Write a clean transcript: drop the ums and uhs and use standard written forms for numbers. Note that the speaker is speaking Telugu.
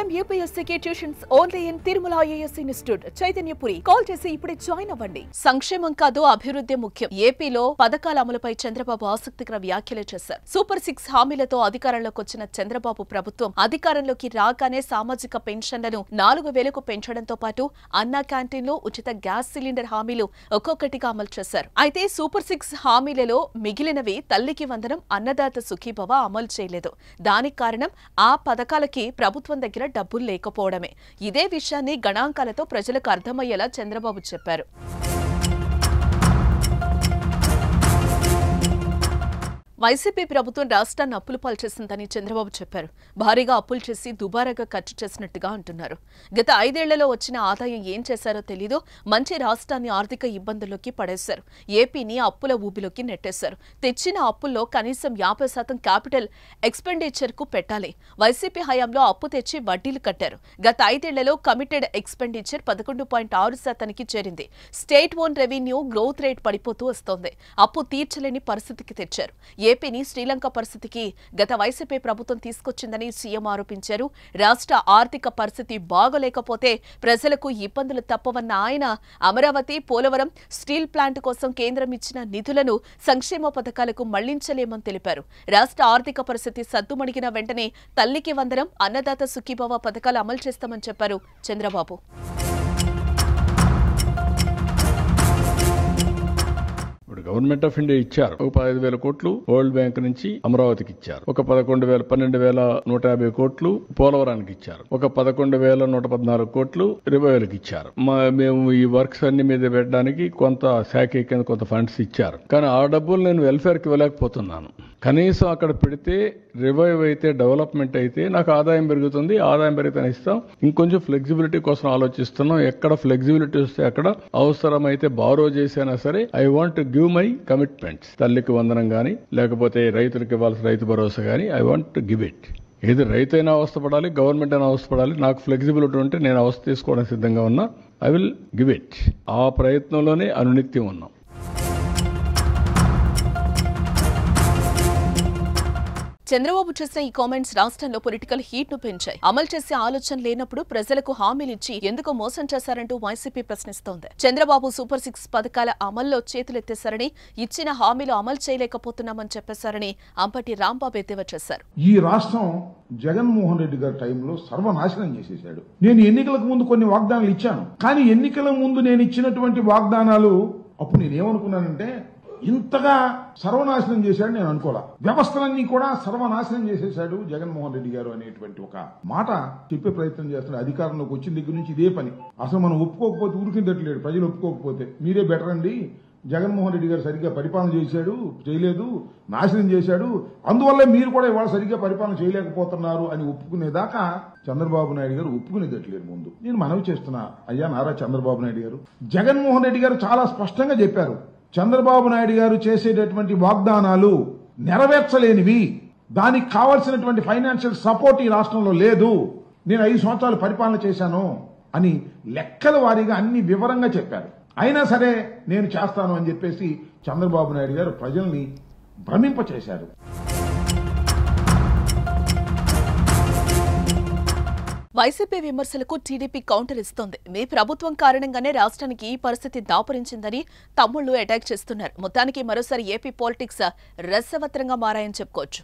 IIM UPSC tuitions only in Tirumala IAS institute Chaitanyapuri. Call చేసి ఇప్పుడే జాయిన్ అవ్వండి. సంక్షేమం కాదు అభివృద్ధి ముఖ్యం. ఏపీలో పథకాల అమలుపై చంద్రబాబు ఆసక్తికర వ్యాఖ్యలు చేశారు. సూపర్ 6 హామీలతో అధికారంలోకి వచ్చిన చంద్రబాబు ప్రభుత్వం అధికారంలోకి రాగానే సామాజిక పెన్షన్లను 4,000కు పెంచడంతో పాటు అన్నా క్యాంటీన్లో ఉచిత గ్యాస్ సిలిండర్ హామీలు ఒక్కొక్కటిగా అమలు చేశారు. అయితే సూపర్ 6 హామీలలో మిగిలినవి తల్లికి వందనం, అన్నదాత సుఖీభవ అమలు చేయలేదు. దానికి కారణం ఆ పథకాలకి ప్రభుత్వం దగ్గర డబ్బులు లేకపోవడమే. ఇదే విషయాన్ని గణాంకాలతో ప్రజలకు అర్థమయ్యేలా చంద్రబాబు చెప్పారు. వైసీపీ ప్రభుత్వం రాష్ట్రాన్ని అప్పులు పాల్చేసిందని చంద్రబాబు చెప్పారు. భారీగా అప్పులు చేసి దుబారాగా ఖర్చు చేసినట్టుగా అంటున్నారు. గత 5 ఏళ్లలో వచ్చిన ఆదాయం ఏం చేశారో తెలీదు. మంచి రాష్ట్రాన్ని ఆర్థిక ఇబ్బందుల్లోకి పడేశారు. ఏపీని అప్పుల ఊబిలోకి నెట్టేశారు. తెచ్చిన అప్పుల్లో కనీసం 50% క్యాపిటల్ ఎక్స్పెండిచర్కు పెట్టాలి. వైసీపీ హయాంలో అప్పు తెచ్చి వడ్డీలు కట్టారు. గత 5 ఏళ్లలో కమిటెడ్ ఎక్స్పెండిచర్ 11.6%కి చేరింది. State own revenue growth rate పడిపోతూ వస్తోంది. అప్పు తీర్చలేని పరిస్థితికి తెచ్చారు. ఏపీని శ్రీలంక పరిస్థితికి గత వైసీపీ ప్రభుత్వం తీసుకొచ్చిందని సీఎం ఆరోపించారు. రాష్ట్ర ఆర్థిక పరిస్థితి బాగోలేకపోతే ప్రజలకు ఇబ్బందులు తప్పవన్న ఆయన అమరావతి, పోలవరం స్టీల్ ప్లాంట్ కోసం కేంద్రం ఇచ్చిన నిధులను సంక్షేమ పథకాలకు మళ్లించలేమని తెలిపారు. రాష్ట్ర ఆర్థిక పరిస్థితి సద్దుమణిగిన వెంటనే తల్లికి వందనం, అన్నదాత సుఖీభవ పథకాలు అమలు చేస్తామని చెప్పారు చంద్రబాబు. గవర్నమెంట్ ఆఫ్ ఇండియా ఇచ్చారు. ఒక 15,000 కోట్లు వరల్డ్ బ్యాంక్ నుంచి అమరావతికి ఇచ్చారు. ఒక 12,150 కోట్లు పోలవరానికి ఇచ్చారు. ఒక 11,114 కోట్లు రివైవల్కి ఇచ్చారు. మేము ఈ వర్క్స్ అన్ని మీద పెట్టడానికి కొంత శాఖ కింద కొంత ఫండ్స్ ఇచ్చారు. కానీ ఆ డబ్బులు నేను వెల్ఫేర్ కి ఇవ్వలేకపోతున్నాను. కనీసం అక్కడ పెడితే రివైవ్ అయితే, డెవలప్మెంట్ అయితే నాకు ఆదాయం పెరుగుతుంది. ఆదాయం పెరిగితే ఇస్తాం. ఇంకొంచెం ఫ్లెక్సిబిలిటీ కోసం ఆలోచిస్తున్నాం. ఎక్కడ ఫ్లెక్సిబిలిటీ వస్తే అక్కడ అవసరమైతే బారో చేసినా సరే I want give my commitments. తల్లికి వందనం గానీ, లేకపోతే రైతులకు ఇవ్వాల్సిన రైతు భరోసా గానీ I want to give it. ఏది రైతు అయినా అవస్థపడాలి, గవర్నమెంట్ అయినా అవస్థపడాలి. నాకు ఫ్లెక్సిబిలిటీ ఉంటే నేను అవస్థ తీసుకోవడానికి సిద్ధంగా ఉన్నా. I will give it. ఆ ప్రయత్నంలోనే అనునిత్యం ఉన్నాం. చంద్రబాబు చేసిన ఈ కామెంట్స్ రాష్ట్రంలో పొలిటికల్ హీట్ ను పెంచాయి. అమలు చేసే ఆలోచన లేనప్పుడు ప్రజలకు హామీలిచ్చి ఎందుకు మోసం చేశారంటూ వైసీపీ ప్రశ్నిస్తోంది. చంద్రబాబు సూపర్ 6 పథకాల అమల్లో చేతులెత్తేశారని, ఇచ్చిన హామీలు అమలు చేయలేకపోతున్నామని చెప్పేశారని అంబటి రాంబాబు ఎద్దేవా చేశారు. ఈ రాష్ట్రం జగన్మోహన్ రెడ్డి గారి టైంలో సర్వనాశనం చేసేశాడు. నేను ఎన్నికలకు ముందు కొన్ని వాగ్దానాలు ఇచ్చాను. కానీ ఎన్నికల ముందు నేను ఇచ్చినటువంటి వాగ్దానాలు అప్పుడు నేనేమనుకున్నానంటే ఇంతగా సర్వనాశనం చేశాడు నేను అనుకోలే. వ్యవస్థలన్నీ కూడా సర్వనాశనం చేసేశాడు జగన్మోహన్ రెడ్డి గారు అనేటువంటి ఒక మాట చెప్పే ప్రయత్నం చేస్తున్నాడు. అధికారంలోకి వచ్చిన దగ్గర నుంచి ఇదే పని. అసలు మనం ఒప్పుకోకపోతే ఊరికిందట్లేడు. ప్రజలు ఒప్పుకోకపోతే మీరే బెటర్ అండి, జగన్మోహన్ రెడ్డి గారు సరిగ్గా పరిపాలన చేయలేదు, నాశనం చేశాడు, అందువల్ల మీరు కూడా ఇవాళ సరిగ్గా పరిపాలన చేయలేకపోతున్నారు అని ఒప్పుకునేదాకా చంద్రబాబు నాయుడు గారు ఒప్పుకునేదట్లేదు. ముందు నేను మనవి చేస్తున్నా, అయ్యా నారా చంద్రబాబు నాయుడు గారు, జగన్మోహన్ రెడ్డి గారు చాలా స్పష్టంగా చెప్పారు. చంద్రబాబు నాయుడు గారు చేసేటటువంటి వాగ్దానాలు నెరవేర్చలేనివి, దానికి కావాల్సినటువంటి ఫైనాన్షియల్ సపోర్ట్ ఈ రాష్ట్రంలో లేదు, నేను 5 సంవత్సరాలు పరిపాలన చేశాను అని లెక్కల వారీగా అన్ని వివరంగా చెప్పారు. అయినా సరే నేను చేస్తాను అని చెప్పేసి చంద్రబాబు నాయుడు గారు ప్రజల్ని భ్రమింపచేశారు. వైసీపీ విమర్శలకు టీడీపీ కౌంటర్ ఇస్తోంది. మీ ప్రభుత్వం కారణంగానే రాష్ట్రానికి ఈ పరిస్థితి దాపురించిందని తమ్ముళ్లు అటాక్ చేస్తున్నారు. మొత్తానికి మరోసారి ఏపీ పాలిటిక్స్ రసవత్రంగా మారాయని చెప్పుకోవచ్చు.